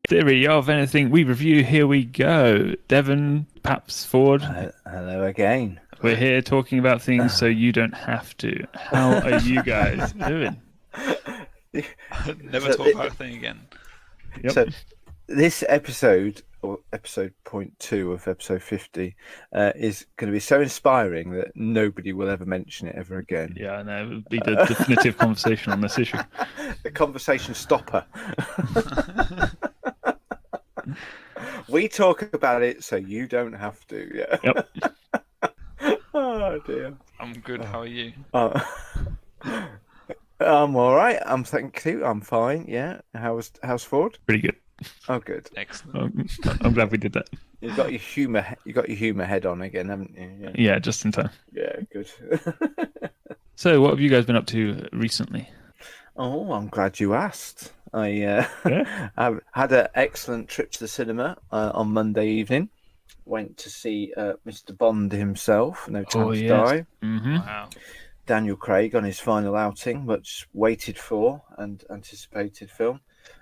Theory of anything we review, here we go. Devon, Paps, Ford, Hello again. we're here talking about things so you don't have to. How are you guys doing? Never talk about a thing again. Yep. So this episode, or episode point 2 of episode 50, is going to be so inspiring that nobody will ever mention it ever again. Yeah, I know. It would be the definitive conversation on this issue. The conversation stopper. We talk about it so you don't have to. Yeah. Yep. Oh dear. I'm good. How are you? I'm all right. Thank you. I'm fine. Yeah. How's Ford? Pretty good. Oh, good. Excellent. I'm glad we did that. You got your humour. You got your humour head on again, haven't you? Yeah, just in time. Yeah. Good. So, what have you guys been up to recently? Oh, I'm glad you asked. I Yeah. I had an excellent trip to the cinema on Monday evening. Went to see Mr. Bond himself, No Time to Die. Mm-hmm. Wow. Daniel Craig on his final outing, much waited for and anticipated film,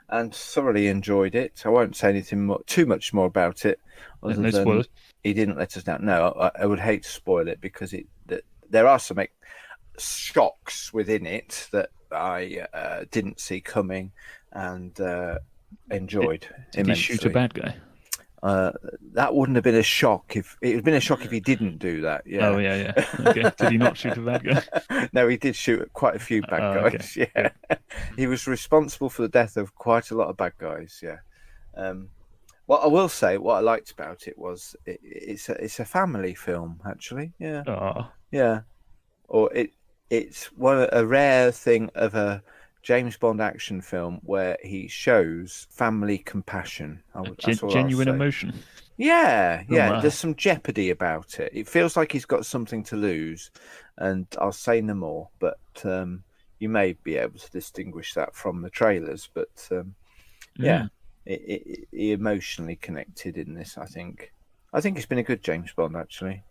and thoroughly enjoyed it. I won't say anything too much more about it, other No than spoilers. he didn't let us down. No, I would hate to spoil it because there are some shocks within it that I didn't see coming and enjoyed Did he immensely. shoot a bad guy? That wouldn't have been a shock if it would have been a shock if he didn't do that. Yeah. Oh, yeah. Okay. Did he not shoot a bad guy? No, he did shoot at quite a few bad Oh, guys. Okay. Yeah, he was responsible for the death of quite a lot of bad guys. Yeah. What I will say, what I liked about it was it's a family film actually. Yeah. Oh, Yeah. Or it's a rare thing of a James Bond action film where he shows family compassion. That's all I'll genuine say. emotion. Yeah, yeah. my. There's some jeopardy about it. It feels like he's got something to lose, and I'll say no more. But you may be able to distinguish that from the trailers. But yeah, he emotionally connected in this. I think it's been a good James Bond actually.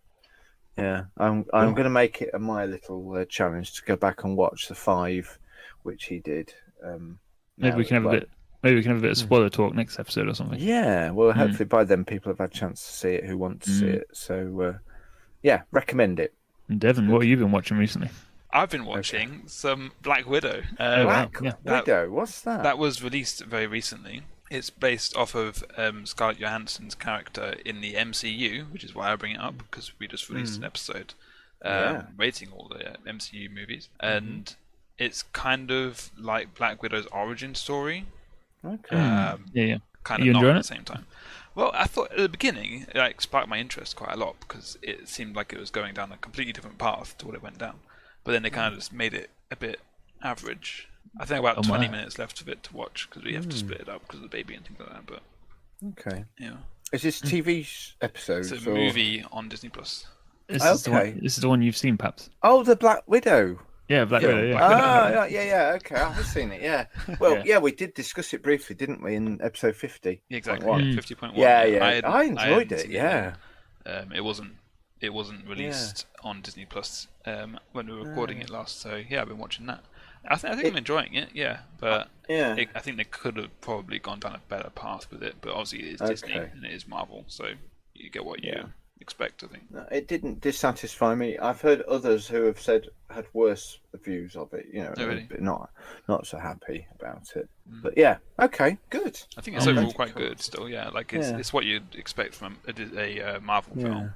Yeah, I'm going to make it my little challenge to go back and watch the 5, which he did. Maybe we can have a bit. Maybe we can have a bit of spoiler talk next episode or something. Yeah, well, hopefully by then people have had a chance to see it who want to see it. So, yeah, recommend it. And Devon, what have you been watching recently? I've been watching some Black Widow. Black yeah. Widow, what's that? That was released very recently. It's based off of Scarlett Johansson's character in the MCU, which is why I bring it up, because we just released an episode rating all the MCU movies. And it's kind of like Black Widow's origin story. Okay. Yeah. Kind You of not enjoying at it? the same time. Well, I thought at the beginning it sparked my interest quite a lot because it seemed like it was going down a completely different path to what it went down. But then they kind of just made it a bit average. I think about 20 minutes left of it to watch because we have to split it up because of the baby and things like that. But Okay. yeah, Is this TV episodes? it's a movie on Disney Plus. This Okay. is the one you've seen, perhaps. Oh, the Black Widow. Yeah, Black Yeah. Widow. Yeah. Yeah. Okay, I've seen it. Yeah. Well, yeah, we did discuss it briefly, didn't we, in episode 50? Exactly, 1. 50.1. Yeah. I enjoyed hadn't it. seen Yeah. It wasn't released on Disney Plus when we were recording it last. So yeah, I've been watching that. I think I'm enjoying it. Yeah, but Yeah. I think they could have probably gone down a better path with it. But obviously, it is Disney and it is Marvel, so you get what you expect. I think. No, it didn't dissatisfy me. I've heard others who have had worse views of it. You know, really? but not so happy about it. But yeah, okay, good. I think it's overall quite good still. Yeah, like it's what you'd expect from a Marvel film.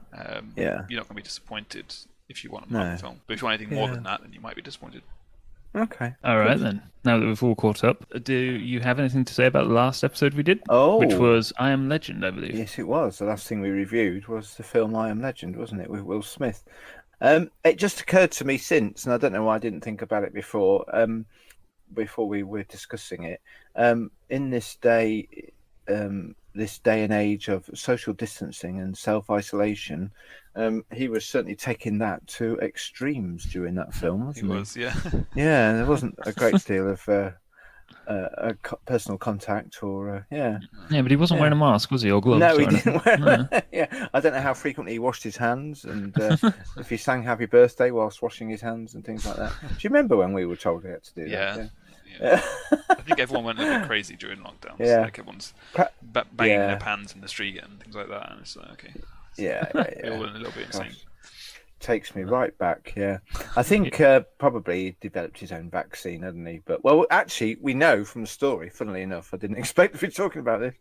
You're not going to be disappointed if you want a Marvel film. But if you want anything more than that, then you might be disappointed. Okay. All right then. Now that we've all caught up, do you have anything to say about the last episode we did? Oh, which was I Am Legend, I believe. Yes, it was. The last thing we reviewed was the film I Am Legend, wasn't it, with Will Smith? It just occurred to me since, and I don't know why I didn't think about it before. Before we were discussing it, in this day and age of social distancing and self-isolation, he was certainly taking that to extremes during that film, wasn't he? He was, yeah. Yeah, there wasn't a great deal of personal contact or Yeah, but he wasn't wearing a mask, was he, or gloves? No, he or didn't anything? wear. Yeah, I don't know how frequently he washed his hands and if he sang "Happy Birthday" whilst washing his hands and things like that. Do you remember when we were told he had to do that? Yeah. I think everyone went a little bit crazy during lockdowns. Yeah. Like everyone's banging their pans in the street and things like that. And it's like, okay. Yeah. We all went a little bit insane. Gosh. Takes me right back, yeah. I think probably he developed his own vaccine, hadn't he? But, well, actually, we know from the story, funnily enough, I didn't expect to be talking about this,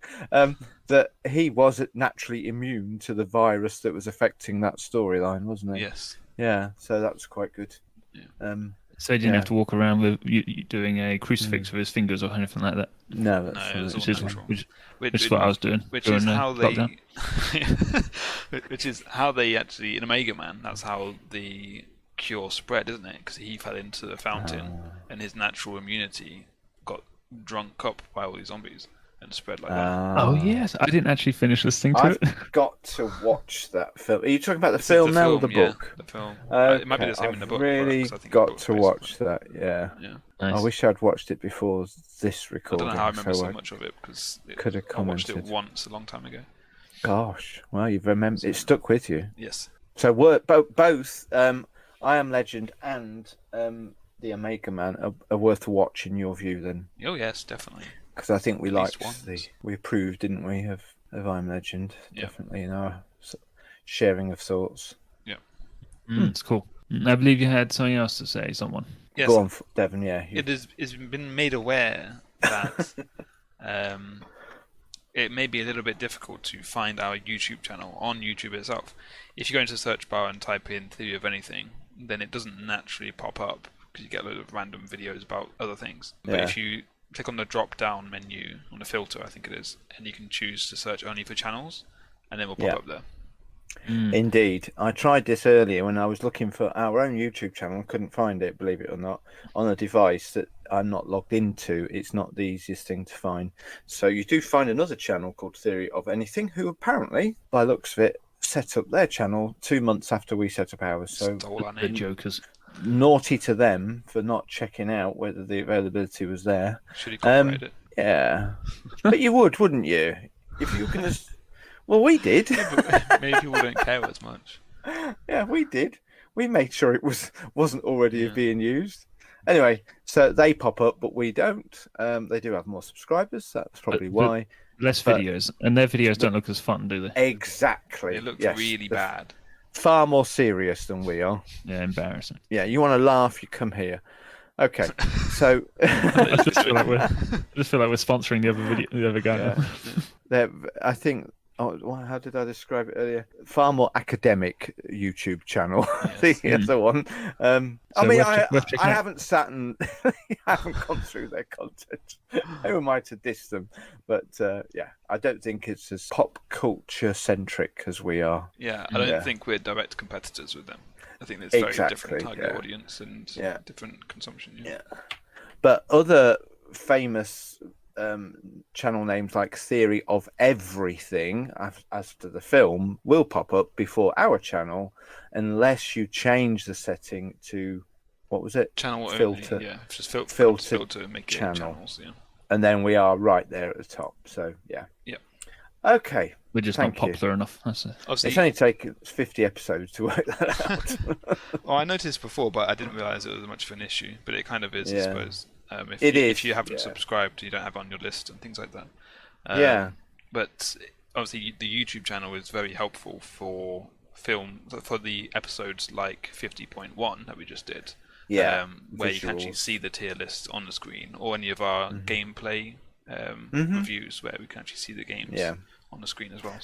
that he was naturally immune to the virus that was affecting that storyline, wasn't he? Yes. Yeah, so that's quite good. Yeah. So he didn't have to walk around with you doing a crucifix with his fingers or anything like that. No, it was all natural. Which is what I was doing. Which is how they, which is how they actually in Omega Man. That's how the cure spread, isn't it? Because he fell into the fountain, and his natural immunity got drunk up by all these zombies and spread like that. Oh yes, I didn't actually finish listening to it. I've got to watch that film. Are you talking about the film now or the book? The film. Okay, It might be the same in the book. Really got to watch that. Yeah. Nice. I wish I'd watched it before this I recording. don't know how I remember so much of it because I watched it once a long time ago. Gosh, well, you've remembered. It stuck with you. Yes. So both I Am Legend and the Omega Man are worth a watch in your view, then. Oh yes, definitely. Because I think we At liked least we approved, didn't we, of I Am Legend? Yeah. Definitely in our sharing of thoughts. Yeah. It's cool. I believe you had something else to say, someone. Yes. Go on, Devon. Yeah. It's been made aware that it may be a little bit difficult to find our YouTube channel on YouTube itself. If you go into the search bar and type in Theory of Anything, then it doesn't naturally pop up because you get a load of random videos about other things. But if you click on the drop-down menu on the filter, I think it is, and you can choose to search only for channels, and then we'll pop up there. Indeed. I tried this earlier when I was looking for our own YouTube channel. Couldn't find it, believe it or not, on a device that I'm not logged into. It's not the easiest thing to find. So you do find another channel called Theory of Anything, who apparently, by looks of it, set up their channel 2 months after we set up ours. So The jokers. Naughty to them for not checking out whether the availability was there. Should you copyright it? Yeah. But you would, wouldn't you? If you can just... Well, we did. Maybe people don't care as much. Yeah, we did. We made sure it wasn't already being used. Anyway, so they pop up, but we don't. They do have more subscribers. That's probably why. Less videos, and their videos don't look as fun, do they? Exactly. It looks really bad. Far more serious than we are. Yeah, embarrassing. Yeah, you want to laugh, you come here. Okay, so I just feel like we're sponsoring the other guy. now. I think. Oh, how did I describe it earlier? Far more academic YouTube channel. Yes. The other one. I mean, I haven't sat and I haven't gone through their content. Who am I to diss them? But I don't think it's as pop culture centric as we are. Yeah, I don't think we're direct competitors with them. I think it's very different target audience and different consumption. Yeah. But other famous channel names like Theory of Everything after the film will pop up before our channel unless you change the setting to what was it? Channel filter. Only, just filter make channel. It channels, and then we are right there at the top. So yeah. Okay. We're just not popular enough. It's only taken 50 episodes to work that out. Well, I noticed before, but I didn't realise it was much of an issue. But it kind of is, I suppose. If you haven't subscribed, you don't have it on your list and things like that. But obviously, the YouTube channel is very helpful for the episodes like 50.1 that we just did. Where you can actually see the tier list on the screen, or any of our gameplay reviews where we can actually see the games on the screen as well.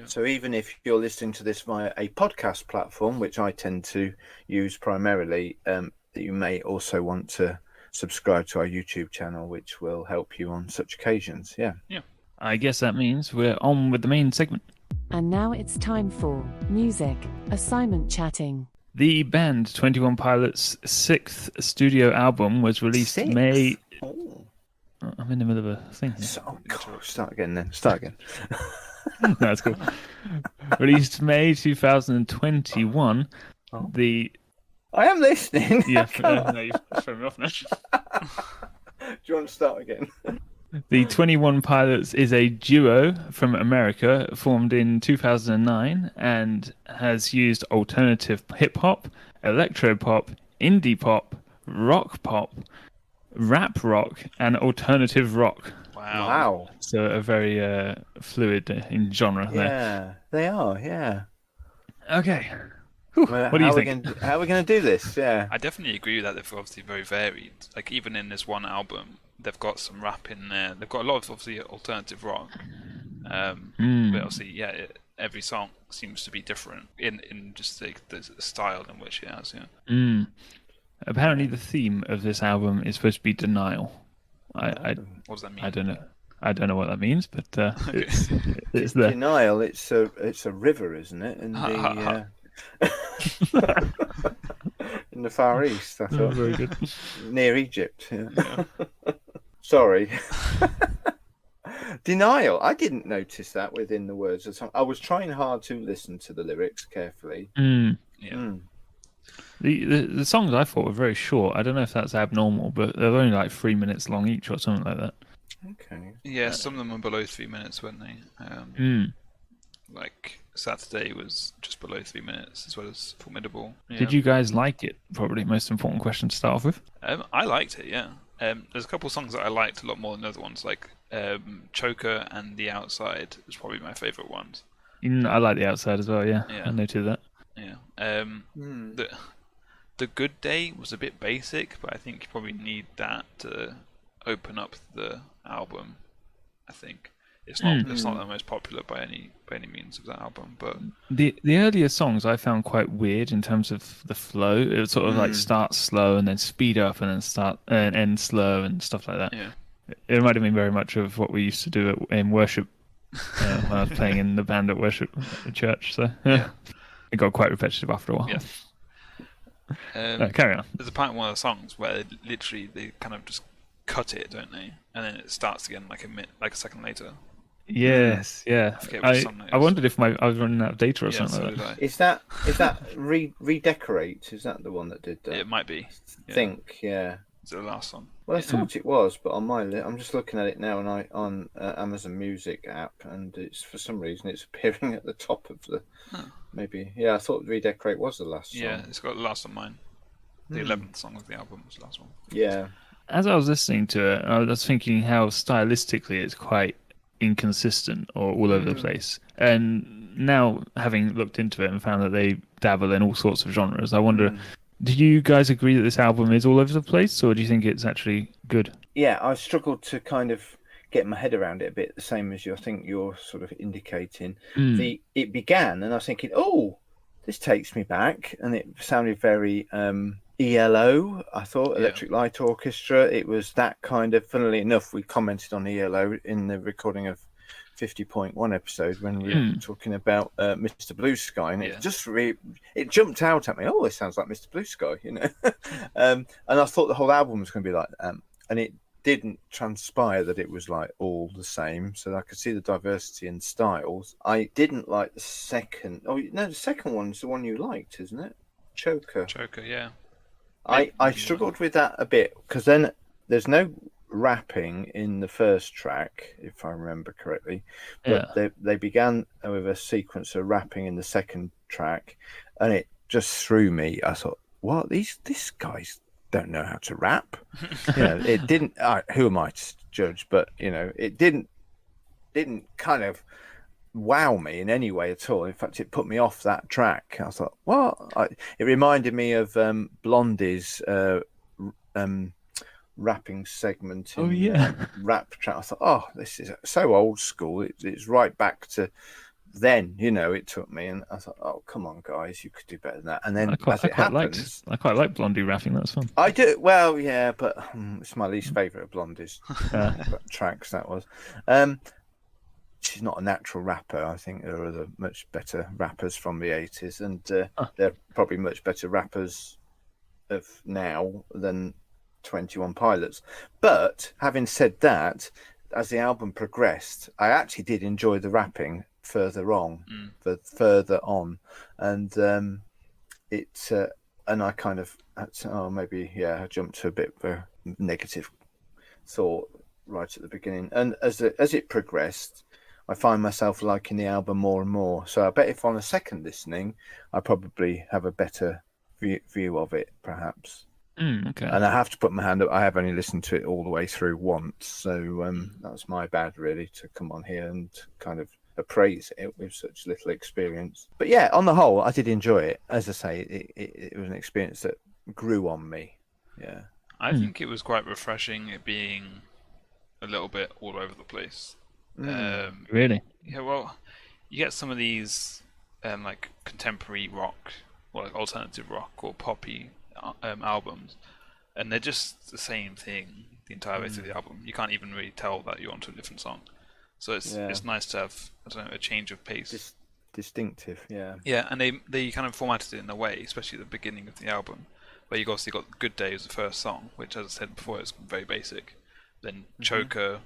So even if you're listening to this via a podcast platform, which I tend to use primarily, you may also want to subscribe to our YouTube channel, which will help you on such occasions. Yeah. I guess that means we're on with the main segment. And now it's time for music assignment chatting. The band 21 Pilots' 6th studio album was released May... Oh. I'm in the middle of a thing here. Start again then. Start again. No, that's cool. Released May 2021. I am listening. Yeah, no, you've thrown me off now. Do you want to start again? The 21 Pilots is a duo from America formed in 2009 and has used alternative hip-hop, electro-pop, indie pop, rock pop, rap rock and alternative rock. Wow. So a very fluid in genre there. Yeah, they are. Yeah. Okay. Whew, Well, what do you think? How are we going to do this? Yeah. I definitely agree with that. They're obviously very varied. Like even in this one album, they've got some rap in there. They've got a lot of obviously alternative rock. But obviously, every song seems to be different in just the style in which it has. Yeah. Apparently, the theme of this album is supposed to be denial. I What does that mean? I don't know. I don't know what that means, but Okay. it's there. Denial. It's a river, isn't it? In the in the Far East, I thought. Very good. Near Egypt. Yeah. Sorry. Denial. I didn't notice that within the words of the song. I was trying hard to listen to the lyrics carefully. Yeah. The songs I thought were very short. I don't know if that's abnormal, but they're only like 3 minutes long each or something like that. Okay. Yeah, some of them are below 3 minutes, weren't they? Like Saturday was just below 3 minutes, as well as Formidable. Yeah. Did you guys like it? Probably the most important question to start off with. I liked it, yeah. There's a couple of songs that I liked a lot more than other ones, like Choker and The Outside is probably my favourite ones. I like The Outside as well, yeah. Yeah. I noted that. Yeah. The Good Day was a bit basic, but I think you probably need that to open up the album. I think it's not the most popular by any means of that album, but the earlier songs I found quite weird in terms of the flow. It would sort of like start slow and then speed up and then start and end slow and stuff like that. yeah. It reminded me very much of what we used to do in worship when I was playing in the band at worship at church. So it got quite repetitive after a while. Yeah. Carry on. There's a part in one of the songs where they kind of just cut it, don't they? And then it starts again like a second later. Yes, yeah. I forget which song it is. I wondered if I was running out of data or something so like that. did I. Is that Redecorate? Is that the one that did that? It might be. I think, yeah. Is it the last song? Well, I thought it was, but on my list, I'm just looking at it now, and on Amazon Music app, and it's for some reason it's appearing at the top of the. Maybe, yeah. I thought Redecorate was the last song. Yeah, it's got the last on mine. The 11th song of the album was the last one. Yeah. As I was listening to it, I was thinking how stylistically it's quite inconsistent or all over the place. And now, having looked into it and found that they dabble in all sorts of genres, I wonder, do you guys agree that this album is all over the place, or do you think it's actually good? Yeah, I struggled to kind of get my head around it a bit, the same as I think you're sort of indicating. It began, and I was thinking, oh, this takes me back, and it sounded very ELO. I thought Electric Light Orchestra. It was that kind of. Funnily enough, we commented on ELO in the recording of 50.1 episode when we were talking about Mr. Blue Sky, and it just it jumped out at me. Oh, it sounds like Mr. Blue Sky, you know. And I thought the whole album was going to be like that, and it didn't transpire that it was like all the same. So I could see the diversity in styles. I didn't like the second. Oh no, the second one's the one you liked, isn't it? Choker, yeah. I struggled with that a bit because then there's no rapping in the first track, if I remember correctly, but they began with a sequence of rapping in the second track, and it just threw me. I thought, what, these guys don't know how to rap. It didn't. Who am I to judge? But it didn't kind of wow me in any way at all. In fact, it put me off that track. I thought, what? It reminded me of Blondie's rapping segment in rap track. I thought, oh, this is so old school. It's right back to then. It took me, and I thought, oh, come on, guys, you could do better than that. And then I quite like Blondie rapping. That's fun. I do. Well, yeah, but it's my least favourite of Blondie's tracks. That was. She's not a natural rapper. I think there are other much better rappers from the 80s, and they're probably much better rappers of now than 21 Pilots. But having said that, as the album progressed, I actually did enjoy the rapping further on, and and I kind of I jumped to a bit of a negative thought right at the beginning, and as it progressed, I find myself liking the album more and more. So I bet if on a second listening, I probably have a better view of it, perhaps. Okay. And I have to put my hand up. I have only listened to it all the way through once, so that was my bad, really, to come on here and kind of appraise it with such little experience. But yeah, on the whole, I did enjoy it. As I say, it was an experience that grew on me. Yeah, I think it was quite refreshing, it being a little bit all over the place. Really? Yeah, well, you get some of these like contemporary rock or like alternative rock or poppy albums, and they're just the same thing the entire way through the album. You can't even really tell that you're onto a different song. So it's nice to have, I don't know, a change of pace. Distinctive, yeah. Yeah, and they kind of formatted it in a way, especially at the beginning of the album, where you obviously got "Good Day" as the first song, which, as I said before, is very basic. Then "Choker"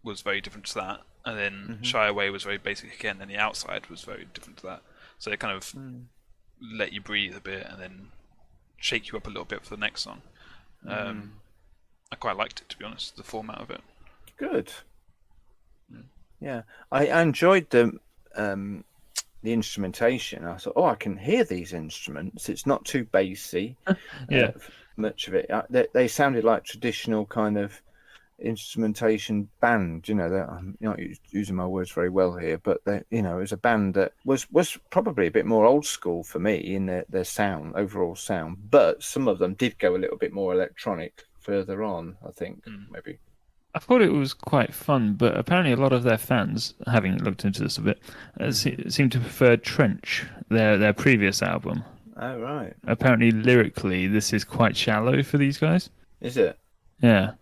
was very different to that, and then "Shy Away" was very basic again, and "The Outside" was very different to that. So they kind of let you breathe a bit, and then shake you up a little bit for the next song. I quite liked it, to be honest, the format of it. Good. Yeah, I enjoyed the instrumentation. I thought, I can hear these instruments. It's not too bassy. Yeah. Much of it. They sounded like traditional kind of instrumentation band. I'm not using my words very well here, but it was a band that was probably a bit more old school for me in their sound, overall sound. But some of them did go a little bit more electronic further on, I think, maybe. I thought it was quite fun, but apparently a lot of their fans, having looked into this a bit, seem to prefer Trench, their previous album. Oh, right. Apparently, lyrically, this is quite shallow for these guys. Is it? Yeah.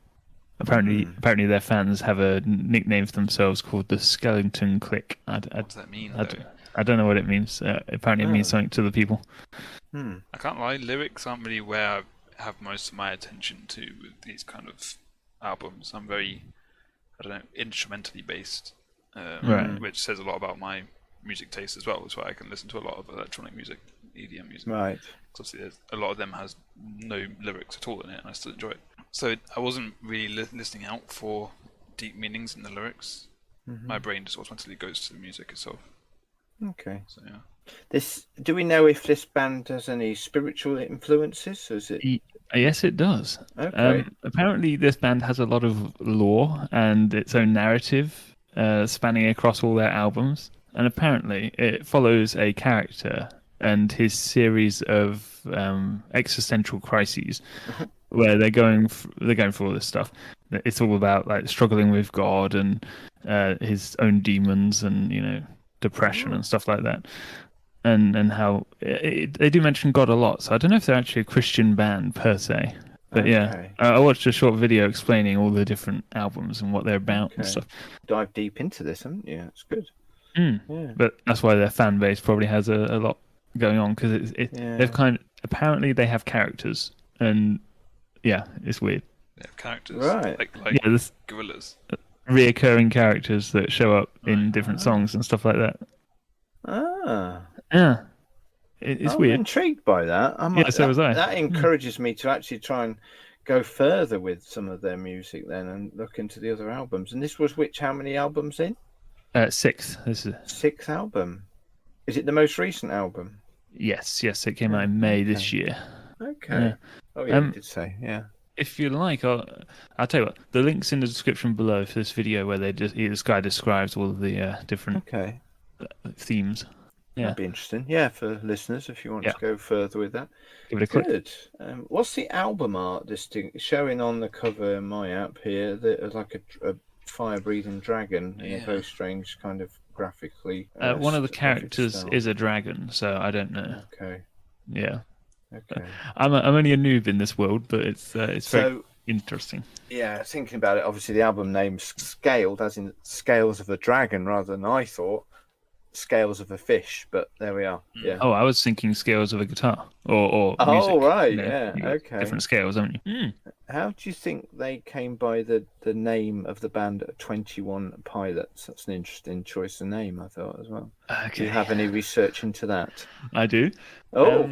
Apparently, their fans have a nickname for themselves called the Skeleton Clique. What does that mean? I don't know what it means. Apparently, it means something to the people. I can't lie, lyrics aren't really where I have most of my attention to with these kind of albums. I'm very, instrumentally based, which says a lot about my music taste as well. That's why I can listen to a lot of electronic music, EDM music. Right. Because obviously a lot of them has no lyrics at all in it, and I still enjoy it. So I wasn't really listening out for deep meanings in the lyrics. My brain just automatically goes to the music itself. Okay. So yeah. Do we know if this band has any spiritual influences? Or is it? Yes, it does. Okay. Apparently, this band has a lot of lore and its own narrative spanning across all their albums. And apparently, it follows a character and his series of existential crises, where they're going for all this stuff. It's all about like struggling with God and his own demons and depression and stuff like that. And how they do mention God a lot. So I don't know if they're actually a Christian band per se. But yeah, I watched a short video explaining all the different albums and what they're about and stuff. Dive deep into this, haven't you? It's good. Yeah. But that's why their fan base probably has a lot going on, because they've apparently they have characters, and yeah, it's weird. They have characters, right? Like this gorillas, reoccurring characters that show up in different songs and stuff like that. Yeah, it's weird. I'm intrigued by that. So was I. That encourages me to actually try and go further with some of their music then, and look into the other albums. And this was how many albums in? Sixth. This is sixth album. Is it the most recent album? Yes. It came out in May this year. Okay. Yeah. Oh yeah, you did say, yeah. If you like, I'll tell you what. The link's in the description below for this video where this guy describes all of the different themes. Yeah, that'd be interesting. Yeah, for listeners, if you want to go further with that. Give it a click. Good. What's the album art showing on the cover in my app here? There's like a fire-breathing dragon in a very strange kind of graphically. One of the characters is a dragon, so I don't know. Okay. Yeah. Okay. I'm only a noob in this world, but it's very interesting. Yeah, thinking about it, obviously the album name's Scaled, as in scales of a dragon, rather than I thought scales of a fish. But there we are. Yeah. Oh, I was thinking scales of a guitar or music. Oh, right. Yeah. Okay. Different scales, haven't you? How do you think they came by the name of the band 21 Pilots? That's an interesting choice of name, I thought, as well. Okay. Do you have any research into that? I do. Oh.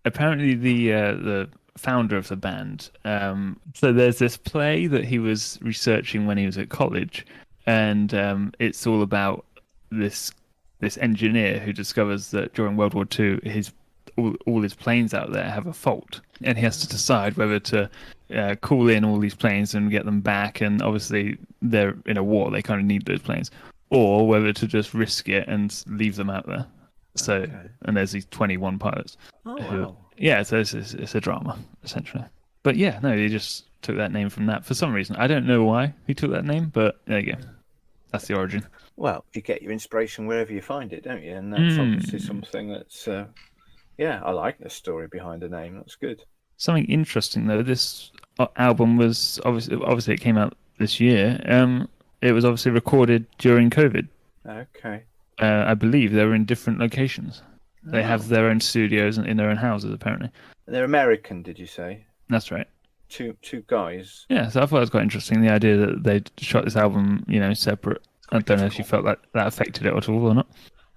Apparently, the founder of the band. So there's this play that he was researching when he was at college, and it's all about this engineer who discovers that during World War II, his all his planes out there have a fault, and he has to decide whether to call in all these planes and get them back. And obviously, they're in a war; they kind of need those planes, or whether to just risk it and leave them out there. So, and there's these 21 pilots. Wow. Yeah, so it's a drama essentially. But yeah, no, he just took that name from that for some reason. I don't know why he took that name, but there you go. That's the origin. Well, you get your inspiration wherever you find it, don't you? And that's obviously something that's, I like the story behind the name. That's good. Something interesting though, this album was obviously it came out this year. It was obviously recorded during COVID. Okay. I believe they were in different locations. They have their own studios in their own houses, apparently. And they're American, did you say? That's right. Two guys. Yeah, so I thought it was quite interesting, the idea that they shot this album, separate. I don't know if you felt like that affected it at all or not.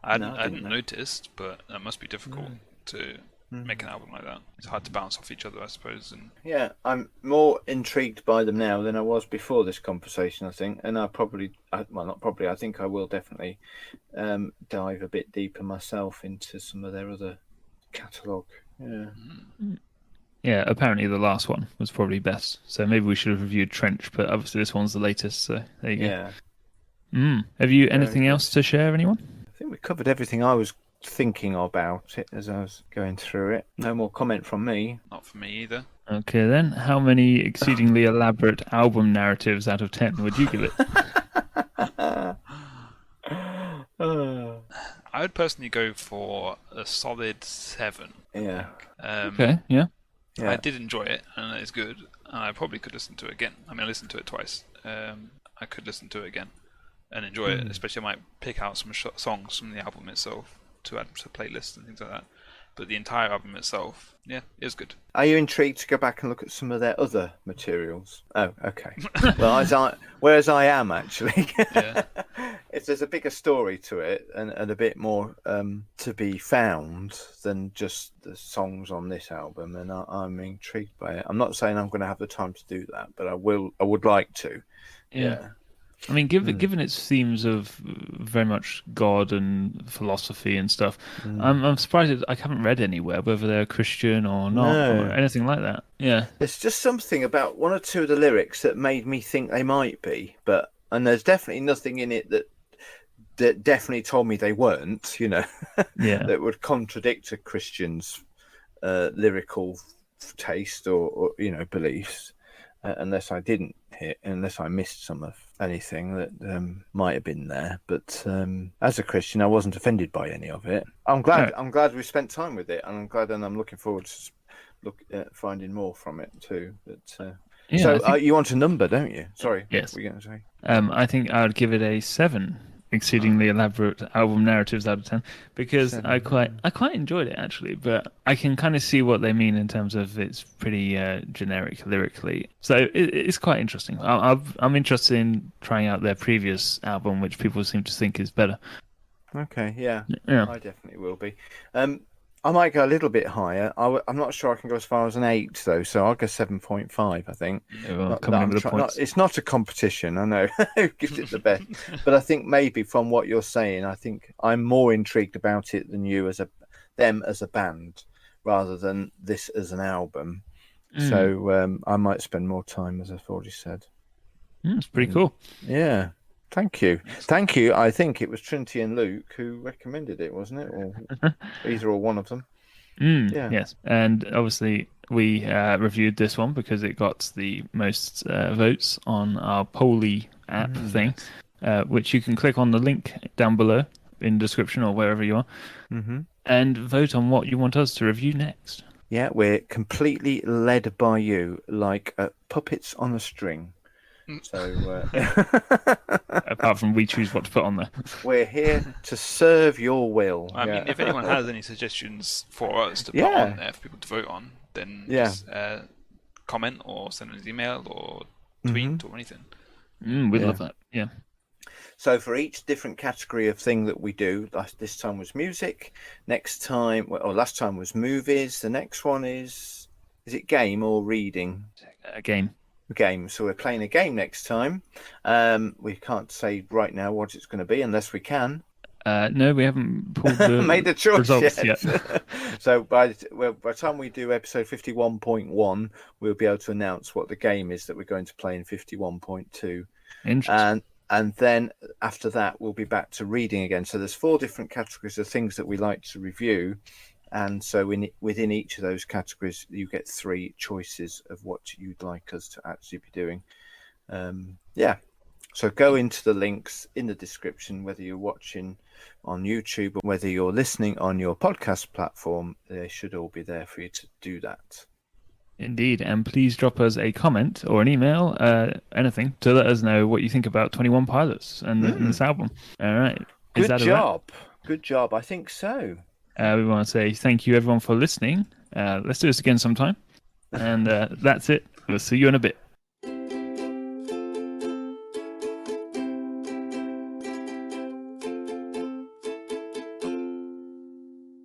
I hadn't noticed, but that must be difficult to make an album like that. It's hard to bounce off each other, I suppose. And yeah, I'm more intrigued by them now than I was before this conversation, I think. And I think I will definitely dive a bit deeper myself into some of their other catalogue. Yeah. Yeah, apparently the last one was probably best. So maybe we should have reviewed Trench, but obviously this one's the latest, so there you go. Yeah. Have you anything else to share, anyone? I think we covered everything I was thinking about it as I was going through it. No more comment from me. not for me either. Okay then, how many exceedingly elaborate album narratives out of 10 would you give it? I would personally go for a solid 7. Yeah. Okay, yeah. I did enjoy it, and it's good. And I probably could listen to it again. I mean, I listened to it twice. I could listen to it again and enjoy it. Especially, I might pick out some songs from the album itself to add to playlists and things like that. But the entire album itself, yeah, it was good. Are you intrigued to go back and look at some of their other materials? Oh, okay. Well, whereas I am actually. Yeah. There's a bigger story to it and a bit more to be found than just the songs on this album, and I'm intrigued by it. I'm not saying I'm going to have the time to do that, but I would like to. Yeah. I mean, given its themes of very much God and philosophy and stuff, I'm surprised I haven't read anywhere whether they're Christian or not or anything like that. Yeah, there's just something about one or two of the lyrics that made me think they might be, and there's definitely nothing in it that definitely told me they weren't. That would contradict a Christian's lyrical taste or beliefs. Unless I missed some of anything that might have been there, but as a Christian, I wasn't offended by any of it. I'm glad we spent time with it, and I'm looking forward to finding more from it too. But you want a number, don't you? Sorry, yes. What were you going to say? I think I would give it a 7. Exceedingly elaborate album narratives out of 10 because 7. I quite enjoyed it actually, but I can kind of see what they mean in terms of it's pretty generic lyrically, so it's quite interesting. I'm interested in trying out their previous album, which people seem to think is better. Okay, yeah. I definitely will be. I might go a little bit higher. I'm not sure I can go as far as an 8 though, so I'll go 7.5. I think. It's not a competition. I know who gives it the best, but I think maybe from what you're saying, I think I'm more intrigued about it than you them as a band, rather than this as an album. So I might spend more time, as I've already said. It's pretty cool. Yeah. Thank you. I think it was Trinity and Luke who recommended it, wasn't it? Or either or one of them. Yes. And obviously we reviewed this one because it got the most votes on our Polly app thing, which you can click on the link down below in the description or wherever you are, and vote on what you want us to review next. Yeah, we're completely led by you, like puppets on a string. So, apart from we choose what to put on there, we're here to serve your will. I mean, if anyone has any suggestions for us to put on there for people to vote on, then just comment or send us an email or tweet or anything. We'd love that. Yeah. So for each different category of thing that we do, this time was music. Last time was movies. The next one is it game or reading? A game. So we're playing a game next time. We can't say right now what it's going to be unless we can. No, we haven't pulled the made a choice results yet. So by the time we do episode 51.1, we'll be able to announce what the game is that we're going to play in 51.2. Interesting. And then after that, we'll be back to reading again. So there's 4 different categories of things that we like to review. And so within each of those categories, you get 3 choices of what you'd like us to actually be doing. So go into the links in the description, whether you're watching on YouTube or whether you're listening on your podcast platform, they should all be there for you to do that. Indeed, and please drop us a comment or an email, anything, to let us know what you think about 21 Pilots and this album. All right. Good job. Good job. I think so. We want to say thank you, everyone, for listening. Let's do this again sometime. And that's it. We'll see you in a bit.